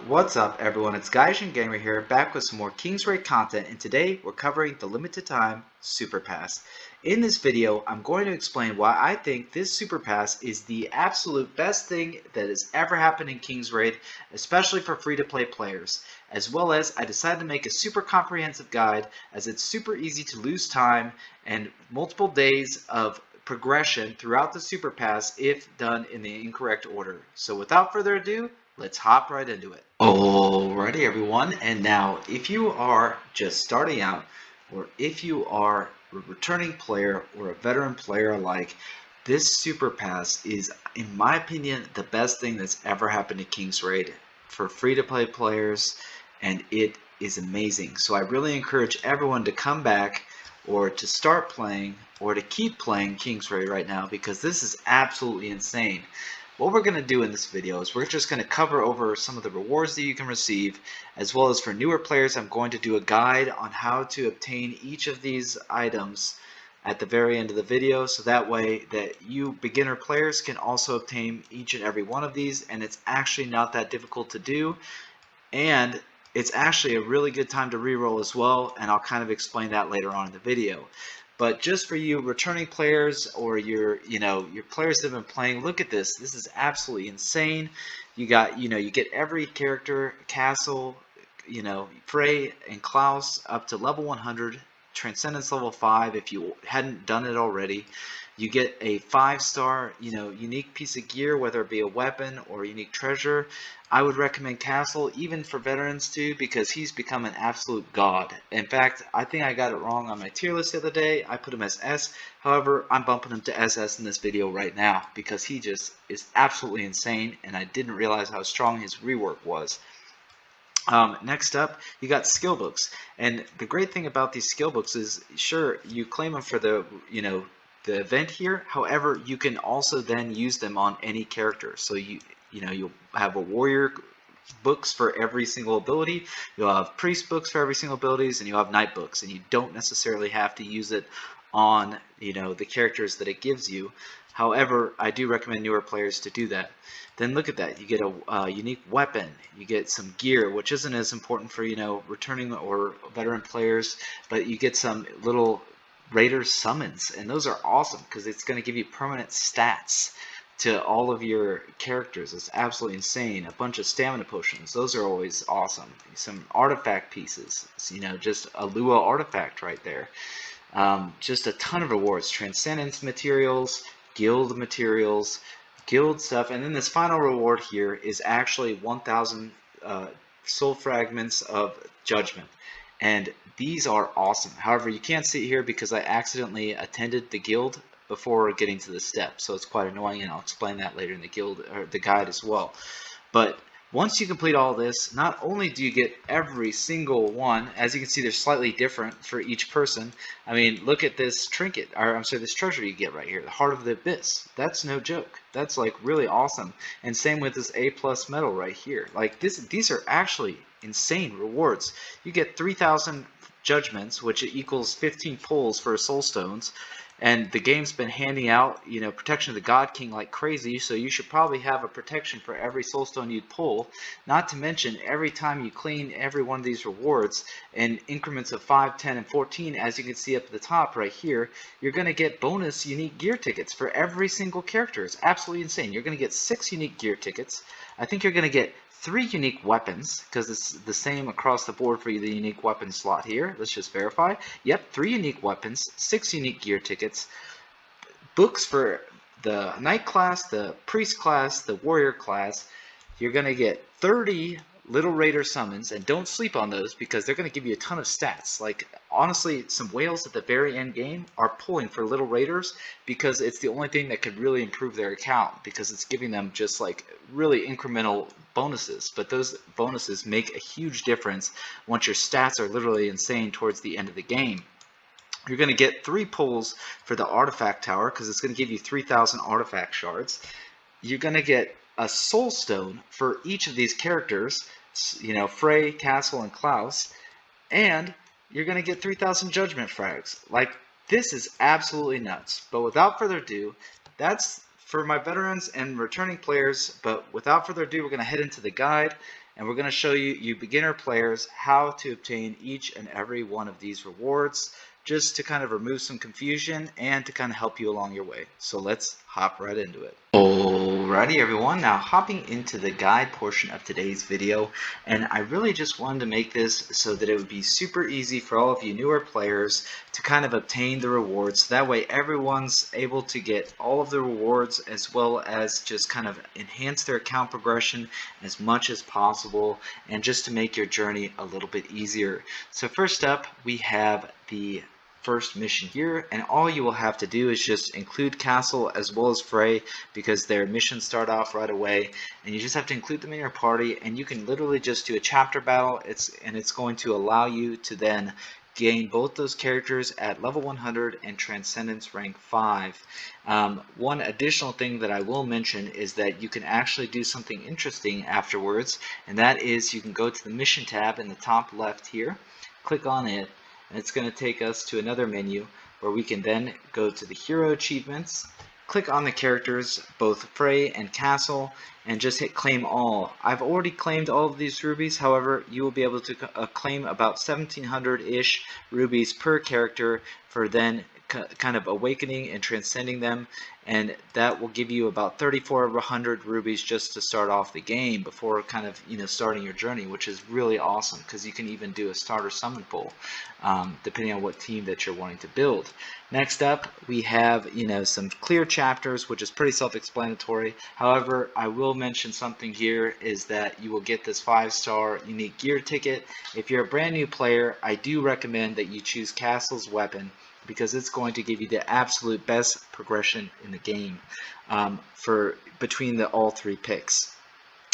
What's up everyone, it's Gaijyn Gamer here, back with some more King's Raid content, and today we're covering the limited time Super Pass. In this video, I'm going to explain why I think this Super Pass is the absolute best thing that has ever happened in King's Raid, especially for free-to-play players. As well as, I decided to make a super comprehensive guide, as it's super easy to lose time and multiple days of progression throughout the Super Pass if done in the incorrect order. So without further ado, let's hop right into it. Alrighty everyone, and now if you are just starting out, or if you are a returning player or a veteran player alike, this Super Pass is, in my opinion, the best thing that's ever happened to King's Raid for free-to-play players, and it is amazing. So I really encourage everyone to come back or to start playing or to keep playing King's Raid right now, because this is absolutely insane. What we're going to do in this video is we're just going to cover over some of the rewards that you can receive, as well as for newer players I'm going to do a guide on how to obtain each of these items at the very end of the video, so that way that you beginner players can also obtain each and every one of these, and it's actually not that difficult to do, and it's actually a really good time to reroll as well, and I'll kind of explain that later on in the video. But just for you returning players, or your players that have been playing, look at this. This is absolutely insane. You got, you get every character, Castle, Frey and Klaus up to level 100, Transcendence level 5 if you hadn't done it already. You get a 5-star, unique piece of gear, whether it be a weapon or a unique treasure. I would recommend Castle, even for veterans too, because he's become an absolute god. In fact, I think I got it wrong on my tier list the other day. I put him as S. However, I'm bumping him to SS in this video right now, because he just is absolutely insane, and I didn't realize how strong his rework was. Next up, you got skill books, and the great thing about these skill books is, sure, you claim them for the event here. However, you can also then use them on any character. So you'll have a warrior books for every single ability, you'll have priest books for every single abilities, and you'll have knight books, and you don't necessarily have to use it on the characters that it gives you. However, I do recommend newer players to do that. Then look at that, you get a unique weapon, you get some gear, which isn't as important for returning or veteran players, but you get some little Raider summons, and those are awesome because it's going to give you permanent stats to all of your characters. It's absolutely insane. A bunch of stamina potions, those are always awesome. Some artifact pieces, just a Lua artifact right there. Just a ton of rewards, Transcendence materials, guild materials, guild stuff, and then this final reward here is actually 1,000 soul fragments of judgment. And these are awesome. However, you can't see it here because I accidentally attended the guild before getting to the step, so it's quite annoying, and I'll explain that later in the guild or the guide as well. But once you complete all this, not only do you get every single one, as you can see, they're slightly different for each person. I mean, look at this trinket, or I'm sorry, this treasure you get right here, the Heart of the Abyss. That's no joke. That's like really awesome. And same with this A+ medal right here. Like these are actually insane rewards. You get 3,000 judgments, which equals 15 pulls for soul stones. And the game's been handing out, protection of the God King like crazy, so you should probably have a protection for every soulstone you pull. Not to mention, every time you clean every one of these rewards in increments of 5, 10, and 14, as you can see up at the top right here, you're going to get bonus unique gear tickets for every single character. It's absolutely insane. You're going to get 6 unique gear tickets. I think you're going to get 3 unique weapons, because it's the same across the board for the unique weapon slot here. Let's just verify. Yep, 3 unique weapons, 6 unique gear tickets, books for the knight class, the priest class, the warrior class. You're going to get 30 little raider summons, and don't sleep on those because they're going to give you a ton of stats. Like, honestly, some whales at the very end game are pulling for little raiders because it's the only thing that could really improve their account, because it's giving them just like really incremental bonuses. But those bonuses make a huge difference once your stats are literally insane towards the end of the game. You're going to get 3 pulls for the artifact tower because it's going to give you 3,000 artifact shards. You're going to get a soul stone for each of these characters, Frey, Castle, and Klaus, and you're going to get 3,000 judgment frags. Like, this is absolutely nuts. But without further ado, that's for my veterans and returning players. But without further ado, we're going to head into the guide, and we're going to show you beginner players how to obtain each and every one of these rewards, just to kind of remove some confusion and to kind of help you along your way. So let's hop right into it. Alrighty everyone, now hopping into the guide portion of today's video, and I really just wanted to make this so that it would be super easy for all of you newer players to kind of obtain the rewards. That way everyone's able to get all of the rewards, as well as just kind of enhance their account progression as much as possible, and just to make your journey a little bit easier. So first up, we have the first mission here, and all you will have to do is just include Castle as well as Frey, because their missions start off right away, and you just have to include them in your party, and you can literally just do a chapter battle. It's going to allow you to then gain both those characters at level 100 and Transcendence rank 5. One additional thing that I will mention is that you can actually do something interesting afterwards, and that is you can go to the mission tab in the top left here, click on it, and it's going to take us to another menu where we can then go to the hero achievements, click on the characters, both Frey and Castle, and just hit claim all. I've already claimed all of these rubies. However, you will be able to claim about 1700-ish rubies per character for then kind of awakening and transcending them, and that will give you about 3400 rubies just to start off the game before kind of starting your journey, which is really awesome because you can even do a starter summon pool depending on what team that you're wanting to build. Next up, we have some clear chapters, which is pretty self-explanatory. However, I will mention something here, is that you will get this 5-star unique gear ticket. If you're a brand new player, I do recommend that you choose Castle's weapon, because it's going to give you the absolute best progression in the game for between all three picks.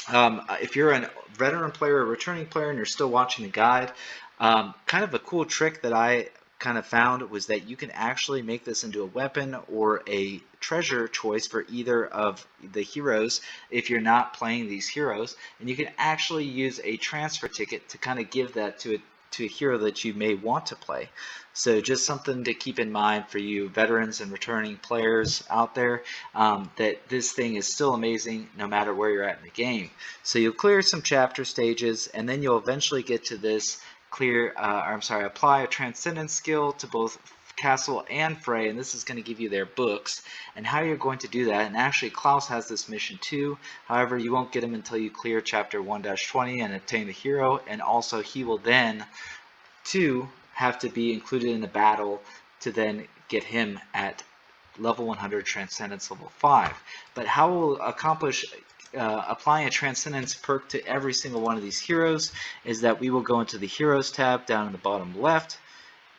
If you're a veteran player or returning player and you're still watching the guide, kind of a cool trick that I kind of found was that you can actually make this into a weapon or a treasure choice for either of the heroes if you're not playing these heroes, and you can actually use a transfer ticket to kind of give that to a hero that you may want to play. So just something to keep in mind for you veterans and returning players out there, that this thing is still amazing no matter where you're at in the game. So you'll clear some chapter stages, and then you'll eventually get to this apply a Transcendence skill to both Castle and Frey, and this is going to give you their books and how you're going to do that. And actually Klaus has this mission too. However, you won't get him until you clear chapter 1-20 and obtain the hero, and also he will then too have to be included in the battle to then get him at level 100 Transcendence level 5. But how we'll accomplish applying a Transcendence perk to every single one of these heroes is that we will go into the Heroes tab down in the bottom left,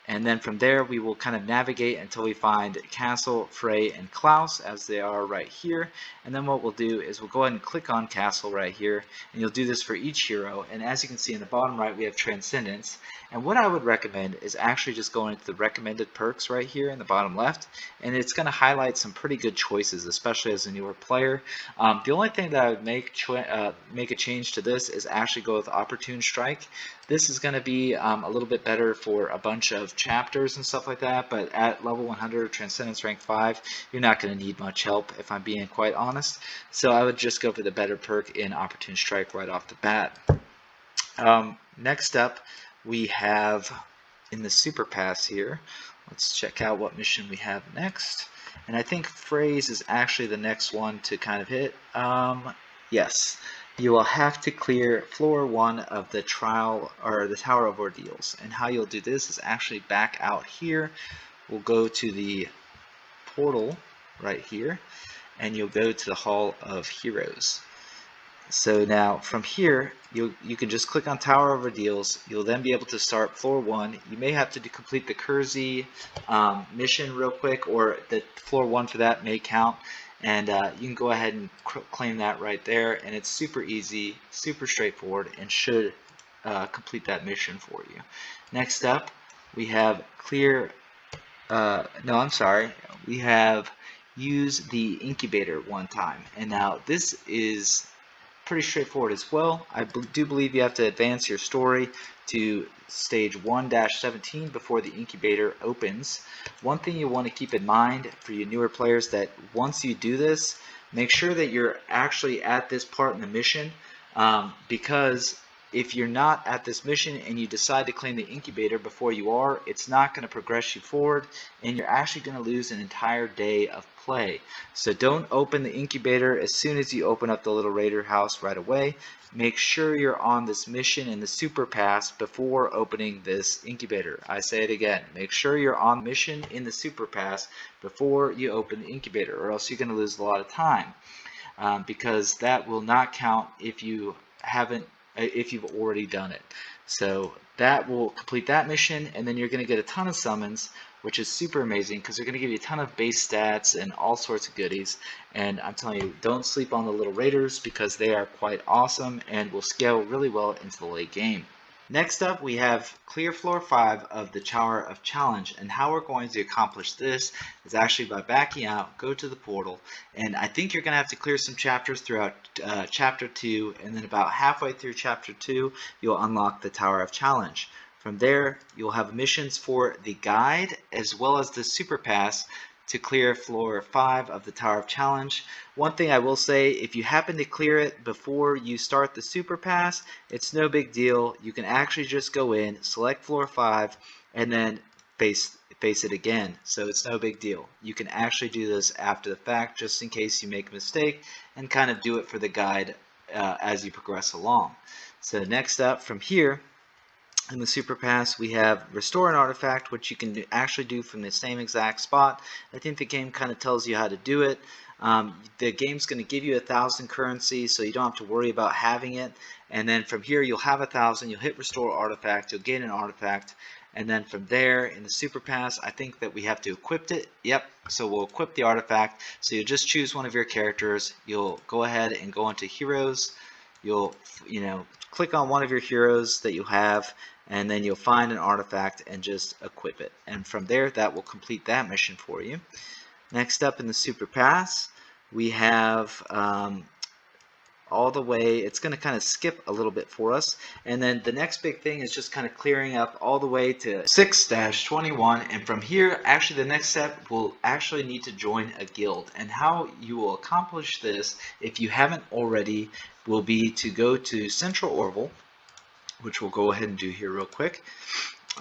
and then from there we will kind of navigate until we find Castle, Frey, and Klaus, as they are right here. And then what we'll do is we'll go ahead and click on Castle right here, and you'll do this for each hero. And as you can see in the bottom right, we have Transcendence. And what I would recommend is actually just going into the recommended perks right here in the bottom left, and it's going to highlight some pretty good choices, especially as a newer player. The only thing that I would make a change to this is actually go with Opportune Strike. This is going to be a little bit better for a bunch of chapters and stuff like that, but at level 100 Transcendence rank 5, you're not going to need much help, if I'm being quite honest. So I would just go for the better perk in Opportune Strike right off the bat. Next up, we have in the Super Pass here, let's check out what mission we have next. And I think Frey's is actually the next one to kind of hit. Yes, you will have to clear floor 1 of the Tower of Ordeals. And how you'll do this is actually back out here. We'll go to the portal right here, and you'll go to the Hall of Heroes. So now from here, you can just click on Tower of Ordeals. You'll then be able to start floor 1. You may have to complete the Kersey mission real quick, or the floor 1 for that may count. And you can go ahead and claim that right there, and it's super easy, super straightforward, and should complete that mission for you. Next up, we have we have use the incubator one time. And now this is pretty straightforward as well. I do believe you have to advance your story to stage 1-17 before the incubator opens. One thing you want to keep in mind for you newer players, that once you do this, make sure that you're actually at this part in the mission because if you're not at this mission and you decide to claim the incubator before you are, it's not going to progress you forward, and you're actually going to lose an entire day of play. So don't open the incubator as soon as you open up the little raider house right away. Make sure you're on this mission in the super pass before opening this incubator. I say it again, make sure you're on the mission in the super pass before you open the incubator, or else you're going to lose a lot of time. Because that will not count if you haven't, if you've already done it. So that will complete that mission, and then you're going to get a ton of summons, which is super amazing because they're going to give you a ton of base stats and all sorts of goodies. And I'm telling you, don't sleep on the little raiders because they are quite awesome and will scale really well into the late game. Next up, we have clear floor 5 of the Tower of Challenge, and how we're going to accomplish this is actually by backing out, go to the portal, and I think you're going to have to clear some chapters throughout Chapter 2, and then about halfway through Chapter 2, you'll unlock the Tower of Challenge. From there, you'll have missions for the guide as well as the Super Pass to clear floor 5 of the Tower of Challenge. One thing I will say, if you happen to clear it before you start the Super Pass, it's no big deal. You can actually just go in, select floor 5, and then face it again. So it's no big deal. You can actually do this after the fact, just in case you make a mistake, and kind of do it for the guide as you progress along. So next up from here, in the Super Pass, we have Restore an Artifact, which you can actually do from the same exact spot. I think the game kind of tells you how to do it. The game's going to give you 1,000 currency, so you don't have to worry about having it. And then from here, you'll have 1,000. You'll hit Restore Artifact. You'll gain an artifact. And then from there, in the Super Pass, I think that we have to equip it. Yep, so we'll equip the artifact. So you'll just choose one of your characters. You'll go ahead and go into Heroes. You'll, click on one of your heroes that you have, and then you'll find an artifact and just equip it. And from there, that will complete that mission for you. Next up in the Super Pass, we have all the way, it's going to kind of skip a little bit for us, and then the next big thing is just kind of clearing up all the way to 6-21, and from here, actually the next step will actually need to join a guild. And how you will accomplish this, if you haven't already, will be to go to Central Orville, which we'll go ahead and do here real quick.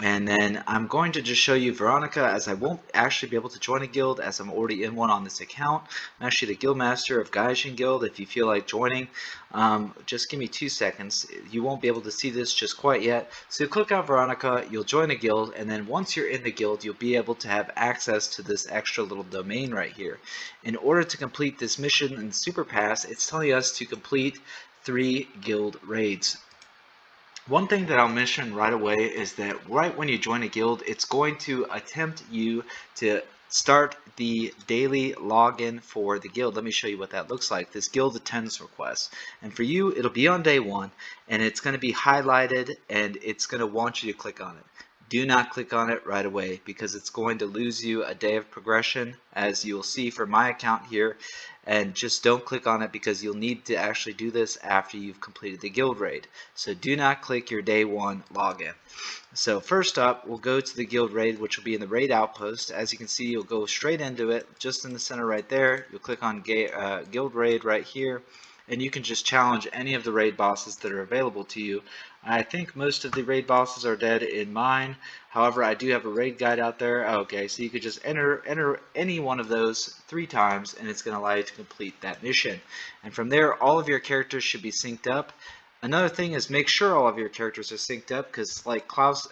And then I'm going to just show you Veronica, as I won't actually be able to join a guild as I'm already in one on this account. I'm actually the guild master of Gaijyn guild. If you feel like joining, just give me 2 seconds. You won't be able to see this just quite yet. So click on Veronica, you'll join a guild, and then once you're in the guild, you'll be able to have access to this extra little domain right here. In order to complete this mission in Super Pass, it's telling us to complete 3 guild raids. One thing that I'll mention right away is that right when you join a guild, it's going to attempt you to start the daily login for the guild. Let me show you what that looks like. This guild attendance request. And for you, it'll be on day 1, and it's going to be highlighted, and it's going to want you to click on it. Do not click on it right away because it's going to lose you a day of progression, as you'll see for my account here. And just don't click on it because you'll need to actually do this after you've completed the guild raid. So do not click your day 1 login. So first up, we'll go to the guild raid, which will be in the raid outpost. As you can see, you'll go straight into it, just in the center right there. You'll click on guild raid right here, and you can just challenge any of the raid bosses that are available to you. I think most of the raid bosses are dead in mine. However, I do have a raid guide out there. Okay, so you could just enter any one of those 3 times, and it's going to allow you to complete that mission. And from there, all of your characters should be synced up. Another thing is make sure all of your characters are synced up, because like Klaus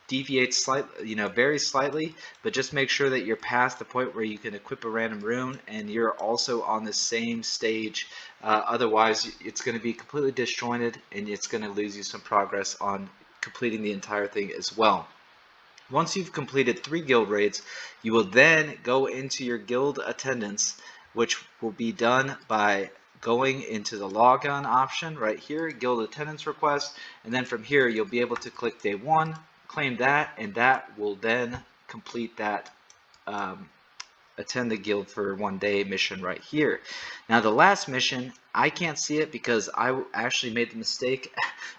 deviates slightly, very slightly, but just make sure that you're past the point where you can equip a random rune and you're also on the same stage. Otherwise, it's going to be completely disjointed and it's going to lose you some progress on completing the entire thing as well. Once you've completed 3 guild raids, you will then go into your guild attendance, which will be done by going into the logon option right here, guild attendance request, and then from here you'll be able to click day 1, claim that, and that will then complete that attend the guild for 1 day mission right here. Now the last mission, I can't see it because I actually made the mistake,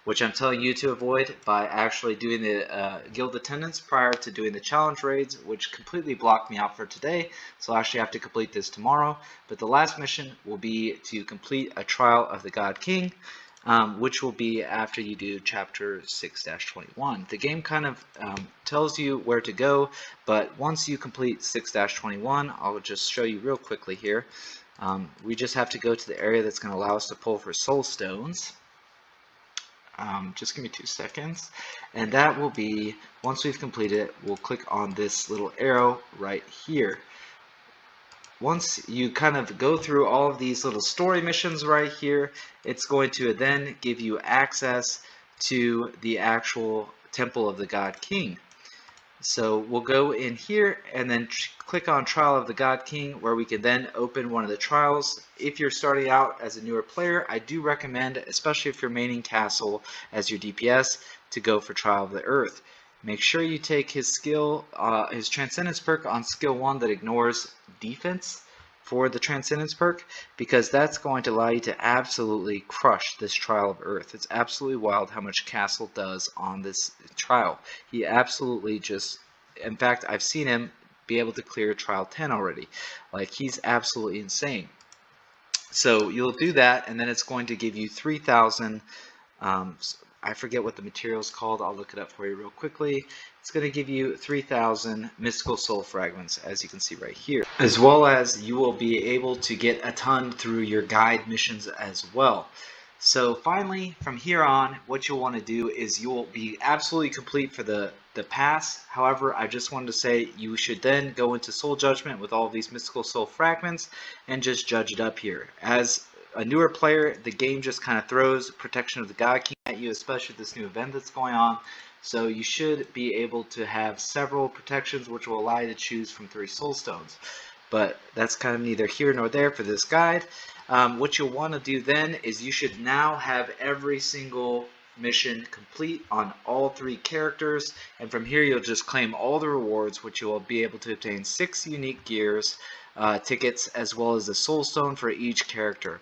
which I'm telling you to avoid, by actually doing the guild attendance prior to doing the challenge raids, which completely blocked me out for today. So I actually have to complete this tomorrow. But the last mission will be to complete a trial of the God King. which will be after you do chapter 6-21. The game kind of tells you where to go, but once you complete 6-21, I'll just show you real quickly here. We just have to go to the area that's going to allow us to pull for soul stones. Just give me 2 seconds, and that will be, once we've completed it, we'll click on this little arrow right here. Once you kind of go through all of these little story missions right here, it's going to then give you access to the actual Temple of the God King. So we'll go in here and then click on Trial of the God King, where we can then open one of the trials. If you're starting out as a newer player, I do recommend, especially if you're maining Castle as your DPS, to go for Trial of the Earth. Make sure you take his skill, his Transcendence perk on skill 1 that ignores defense for the Transcendence perk, because that's going to allow you to absolutely crush this Trial of Earth. It's absolutely wild how much Castle does on this trial. He absolutely just, in fact, I've seen him be able to clear Trial 10 already. Like, he's absolutely insane. So you'll do that, and then it's going to give you 3,000 I forget what the material is called. I'll look it up for you real quickly. It's going to give you 3,000 mystical soul fragments, as you can see right here. As well as you will be able to get a ton through your guide missions as well. So finally, from here on, what you'll want to do is you will be absolutely complete for the pass. However, I just wanted to say you should then go into Soul Judgment with all of these mystical soul fragments and just judge it up here. As a newer player, the game just kind of throws Protection of the God King at you, especially this new event that's going on. So you should be able to have several protections, which will allow you to choose from 3 soul stones. But that's kind of neither here nor there for this guide. What you'll want to do then is you should now have every single mission complete on all 3 characters, and from here you'll just claim all the rewards, which you will be able to obtain 6 unique gears, tickets, as well as a soul stone for each character.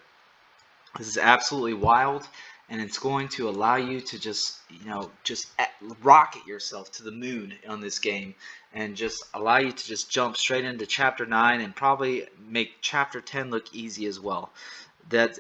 This is absolutely wild, and it's going to allow you to just rocket yourself to the moon on this game, and just allow you to just jump straight into chapter 9 and probably make chapter 10 look easy as well.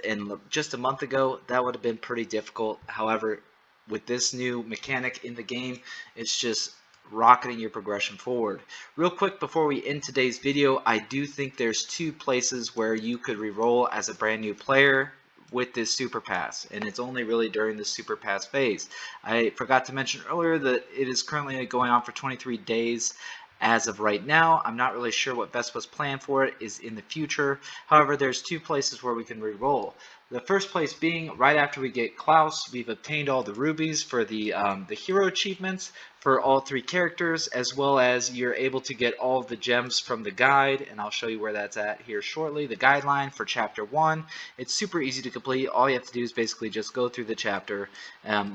And just a month ago, that would have been pretty difficult. However, with this new mechanic in the game, it's just rocketing your progression forward. Real quick before we end today's video, I do think there's 2 places where you could re-roll as a brand new player with this super pass, and it's only really during the super pass phase. I forgot to mention earlier that it is currently going on for 23 days as of right now. I'm not really sure what Vespa's plan for it is in the future. However, there's 2 places where we can re-roll. The first place being right after we get Klaus. We've obtained all the rubies for the hero achievements for all 3 characters, as well as you're able to get all of the gems from the guide, and I'll show you where that's at here shortly. The guideline for chapter 1. It's super easy to complete. All you have to do is basically just go through the chapter,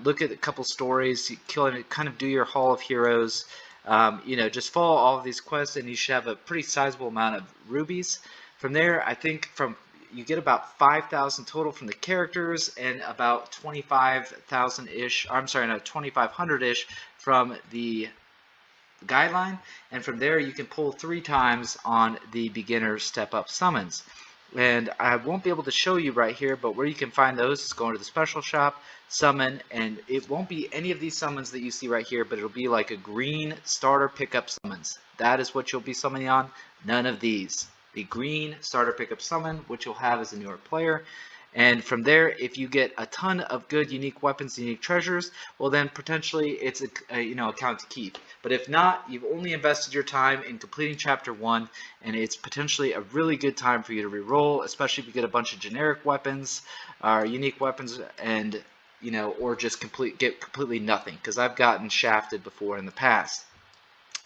look at a couple stories, kind of do your Hall of Heroes. Just follow all of these quests, and you should have a pretty sizable amount of rubies. From there, I think you get about 5,000 total from the characters, and about 25,000-ish, I'm sorry, no, 2,500-ish from the guideline. And from there, you can pull 3 times on the beginner step-up summons. And I won't be able to show you right here, but where you can find those is going to the special shop, summon, and it won't be any of these summons that you see right here, but it'll be like a green starter pickup summons. That is what you'll be summoning on, none of these. The green starter pickup summon, which you'll have as a newer player. And from there, if you get a ton of good unique weapons, unique treasures, well then potentially it's a account to keep. But if not, you've only invested your time in completing chapter 1, and it's potentially a really good time for you to re-roll, especially if you get a bunch of generic weapons, or unique weapons, and or just get completely nothing, because I've gotten shafted before in the past.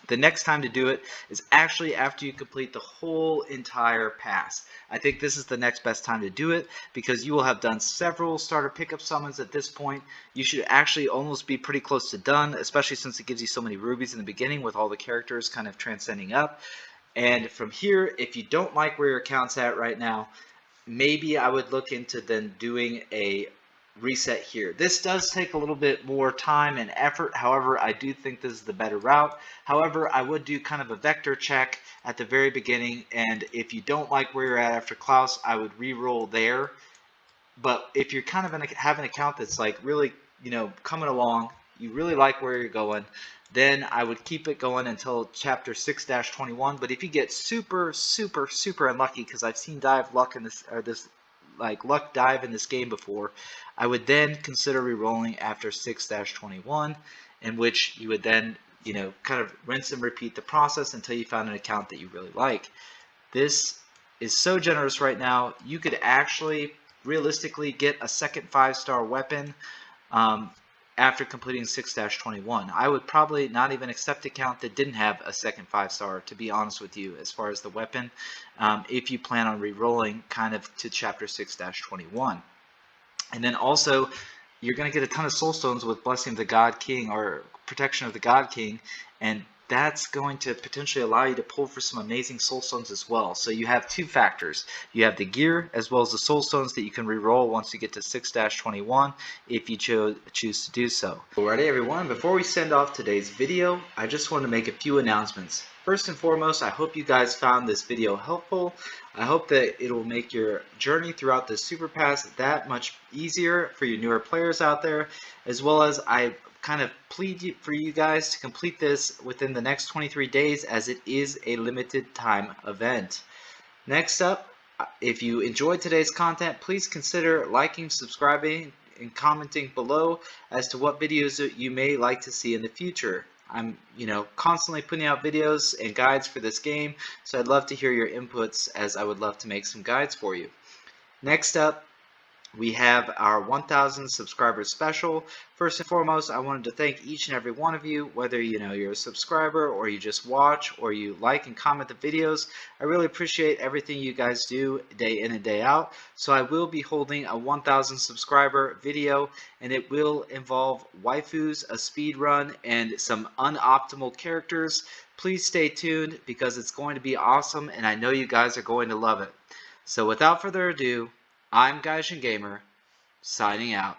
The next time to do it is actually after you complete the whole entire pass. I think this is the next best time to do it, because you will have done several starter pickup summons at this point. You should actually almost be pretty close to done, especially since it gives you so many rubies in the beginning with all the characters kind of transcending up. And from here, if you don't like where your account's at right now, maybe I would look into then doing a reset here. This does take a little bit more time and effort. However, I do think this is the better route. However, I would do kind of a vector check at the very beginning, and if you don't like where you're at after Klaus, I would re-roll there. But if you're kind of have an account that's like really, coming along, you really like where you're going, then I would keep it going until chapter 6-21. But if you get super, super, super unlucky, because I've seen dive luck in this, or this like luck dive in this game before, I would then consider re-rolling after 6-21, in which you would then, kind of rinse and repeat the process until you found an account that you really like. This is so generous right now. You could actually realistically get a second 5-star weapon after completing 6-21. I would probably not even accept an account that didn't have a second 5-star, to be honest with you, as far as the weapon, if you plan on re-rolling kind of to chapter 6-21. And then also, you're going to get a ton of soul stones with Blessing of the God King or Protection of the God King, and that's going to potentially allow you to pull for some amazing soul stones as well. So you have two factors. You have the gear as well as the soul stones that you can reroll once you get to 6-21 if you choose to do so. Alrighty everyone, before we send off today's video, I just want to make a few announcements. First and foremost, I hope you guys found this video helpful. I hope that it will make your journey throughout the Super Pass that much easier for you newer players out there, as well as I kind of plead for you guys to complete this within the next 23 days, as it is a limited time event. Next up, if you enjoyed today's content, please consider liking, subscribing, and commenting below as to what videos that you may like to see in the future. I'm, constantly putting out videos and guides for this game, so I'd love to hear your inputs, as I would love to make some guides for you. Next up, we have our 1,000 subscribers special. First and foremost, I wanted to thank each and every one of you, whether you're a subscriber or you just watch or you like and comment the videos. I really appreciate everything you guys do day in and day out. So I will be holding a 1,000 subscriber video, and it will involve waifus, a speed run, and some unoptimal characters. Please stay tuned because it's going to be awesome, and I know you guys are going to love it. So without further ado, I'm Gaijyn Gamer, signing out.